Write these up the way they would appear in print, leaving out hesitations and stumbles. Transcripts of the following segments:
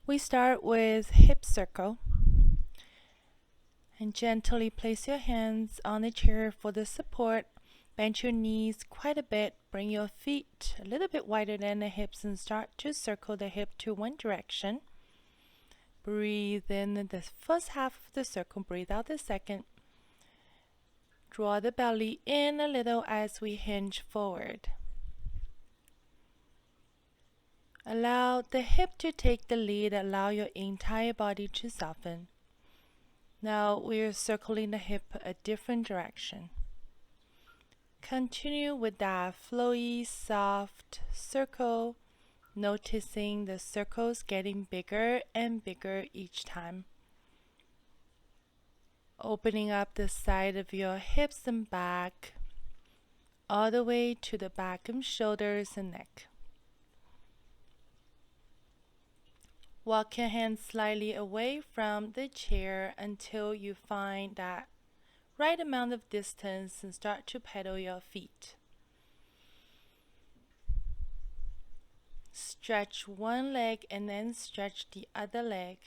We start with hip circle. And gently place your hands on the chair for the support. Bend your knees quite a bit. Bring your feet a little bit wider than the hips and start to circle the hip to one direction. Breathe in the first half of the circle. Breathe out the second. Draw the belly in a little as we hinge forward. Allow the hip to take the lead. Allow your entire body to soften. Now we're circling the hip a different direction. Continue with that flowy, soft circle, noticing the circles getting bigger and bigger each time. Opening up the side of your hips and back, all the way to the back of shoulders and neck. Walk your hands slightly away from the chair until you find that right amount of distance and start to pedal your feet. Stretch one leg and then stretch the other leg.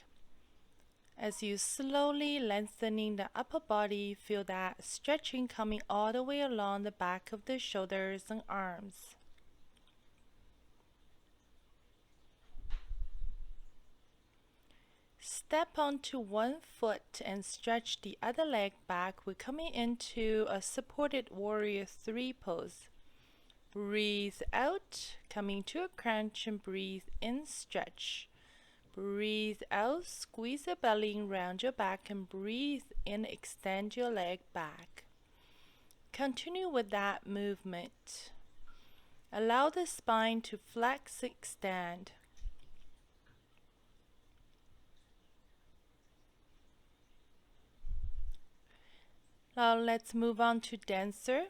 As you slowly lengthening the upper body, feel that stretching coming all the way along the back of the shoulders and arms. Step onto one foot and stretch the other leg back. We're coming into a supported warrior 3 pose. Breathe out, coming to a crunch, and breathe in, stretch. Breathe out, squeeze the belly around your back, and breathe in, extend your leg back. Continue with that movement. Allow the spine to flex, extend. Now let's move on to dancer.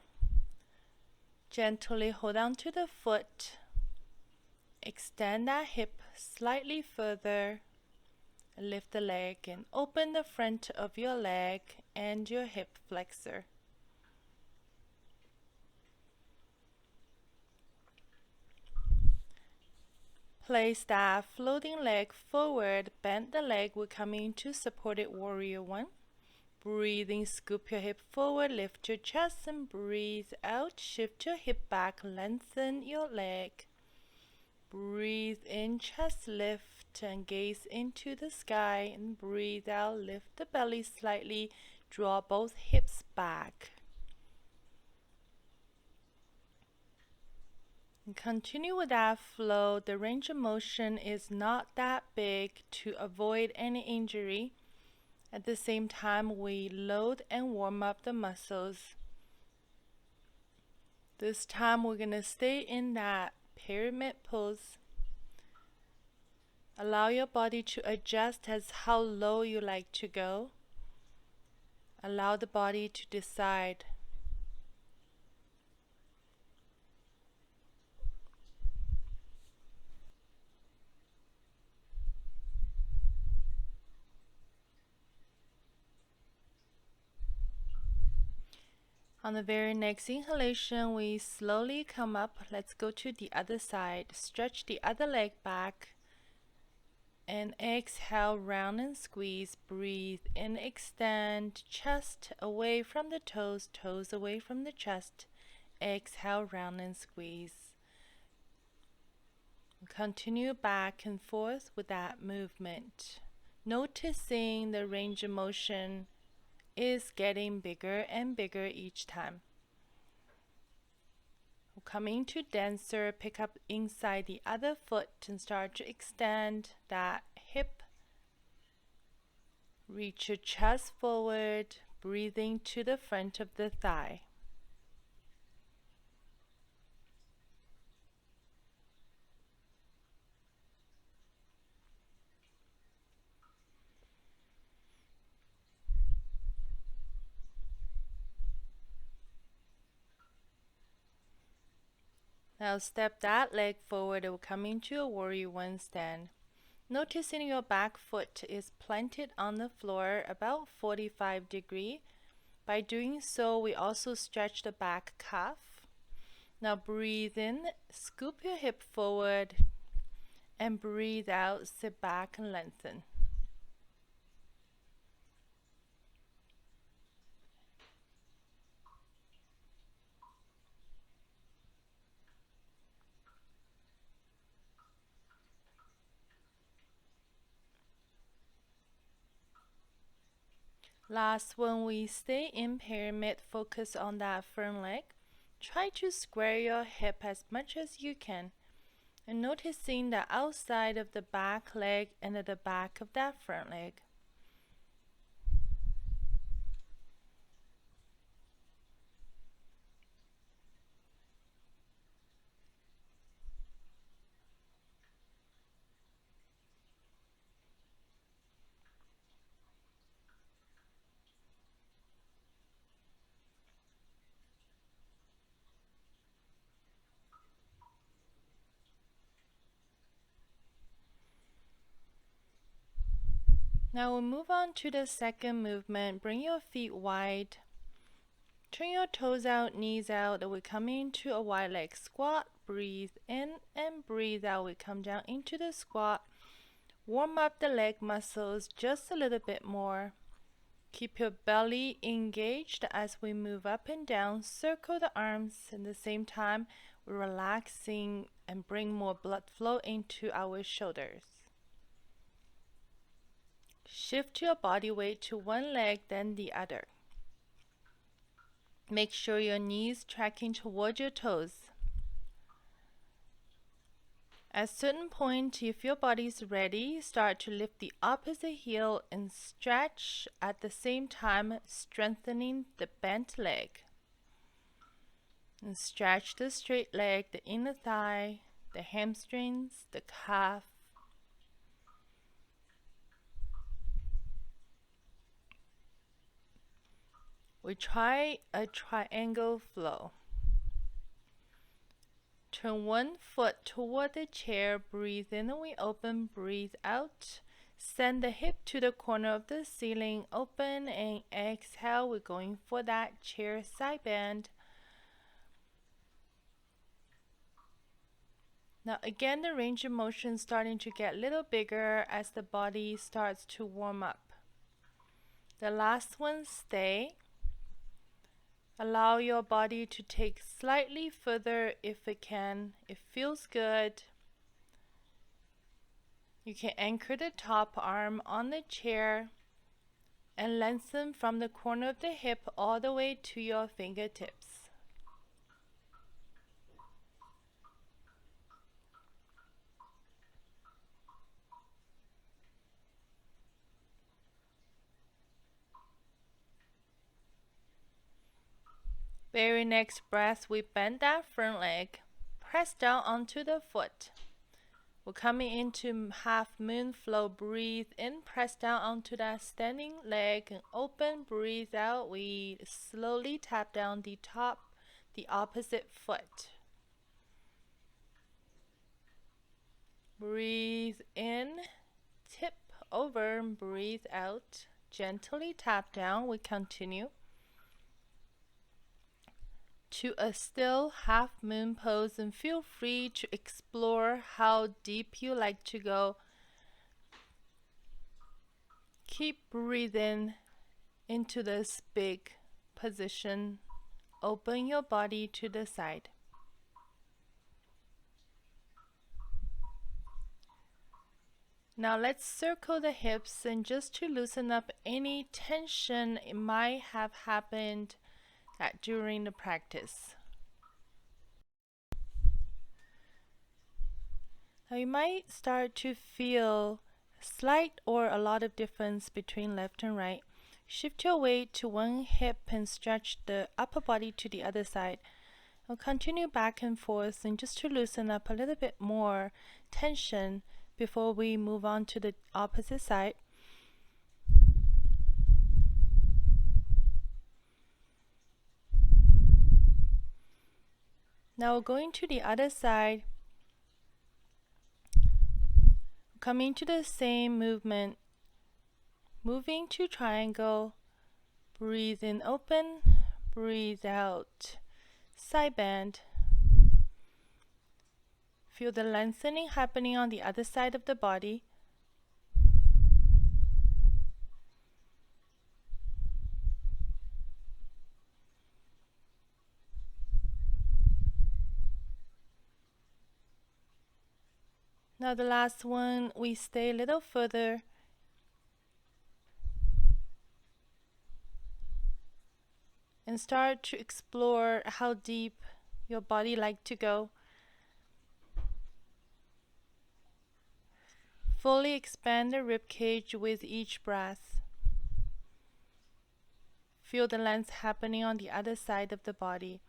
Gently hold on to the foot. Extend that hip slightly further. Lift the leg and open the front of your leg and your hip flexor. Place that floating leg forward. Bend the leg. We're coming to supported warrior 1. Breathing, scoop your hip forward, lift your chest and breathe out. Shift your hip back, lengthen your leg. Breathe in, chest lift and gaze into the sky, and breathe out, lift the belly slightly, draw both hips back. And continue with that flow. The range of motion is not that big to avoid any injury. At the same time, we load and warm up the muscles. This time, we're going to stay in that pyramid pose. Allow your body to adjust as how low you like to go. Allow the body to decide. On the very next inhalation, we slowly come up. Let's go to the other side. Stretch the other leg back. And exhale, round and squeeze. Breathe in, extend. Chest away from the toes, toes away from the chest. Exhale, round and squeeze. Continue back and forth with that movement. Noticing the range of motion is getting bigger and bigger each time. Coming to dancer, pick up inside the other foot and start to extend that hip. Reach your chest forward, breathing to the front of the thigh. Now step that leg forward and come into a warrior 1 stand. Noticing your back foot is planted on the floor about 45 degrees. By doing so, we also stretch the back calf. Now breathe in, scoop your hip forward, and breathe out, sit back and lengthen. Last one, we stay in pyramid, focus on that front leg. Try to square your hip as much as you can, and noticing the outside of the back leg and the back of that front leg. Now we'll move on to the second movement. Bring your feet wide. Turn your toes out, knees out. We come into a wide leg squat. Breathe in and breathe out. We come down into the squat. Warm up the leg muscles just a little bit more. Keep your belly engaged as we move up and down. Circle the arms. At the same time, we're relaxing and bring more blood flow into our shoulders. Shift your body weight to one leg, then the other. Make sure your knees tracking toward your toes. At a certain point, if your body is ready, start to lift the opposite heel and stretch at the same time, strengthening the bent leg. And stretch the straight leg, the inner thigh, the hamstrings, the calf. We try a triangle flow. Turn one foot toward the chair, breathe in and we open, breathe out. Send the hip to the corner of the ceiling, open and exhale. We're going for that chair side bend. Now again, the range of motion starting to get a little bigger as the body starts to warm up. The last one, stay. Allow your body to take slightly further if it can. It feels good. You can anchor the top arm on the chair and lengthen from the corner of the hip all the way to your fingertips. Very next breath, we bend that front leg, press down onto the foot. We're coming into half moon flow. Breathe in, press down onto that standing leg and open, breathe out. We slowly tap down the opposite foot. Breathe in, tip over, and breathe out. Gently tap down. We continue to a still half moon pose and feel free to explore how deep you like to go. Keep breathing into this big position. Open your body to the side. Now let's circle the hips, and just to loosen up any tension it might have happened during the practice. Now you might start to feel slight or a lot of difference between left and right. Shift your weight to one hip and stretch the upper body to the other side. Now continue back and forth, and just to loosen up a little bit more tension before we move on to the opposite side. Now going to the other side, coming to the same movement, moving to triangle, Breathe in, open. Breathe out, side bend. Feel the lengthening happening on the other side of the body. Now the last one, we stay a little further. And start to explore how deep your body like to go. Fully expand the rib cage with each breath. Feel the length happening on the other side of the body.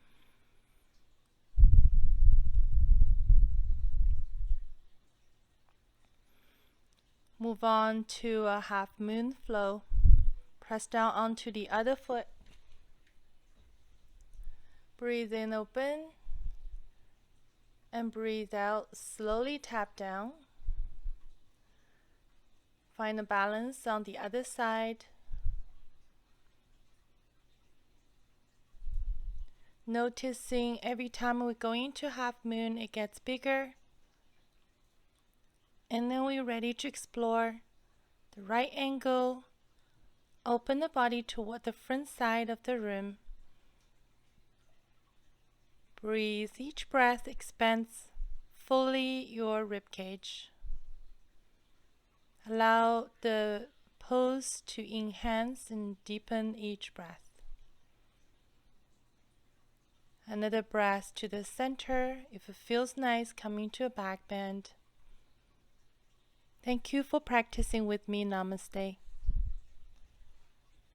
Move on to a half moon flow. Press down onto the other foot. Breathe in, open. And breathe out, slowly tap down. Find a balance on the other side. Noticing every time we're going to half moon, it gets bigger. And then we're ready to explore the right angle. Open the body toward the front side of the room. Breathe. Each breath expands fully your rib cage. Allow the pose to enhance and deepen each breath. Another breath to the center. If it feels nice, coming to a back bend. Thank you for practicing with me. Namaste.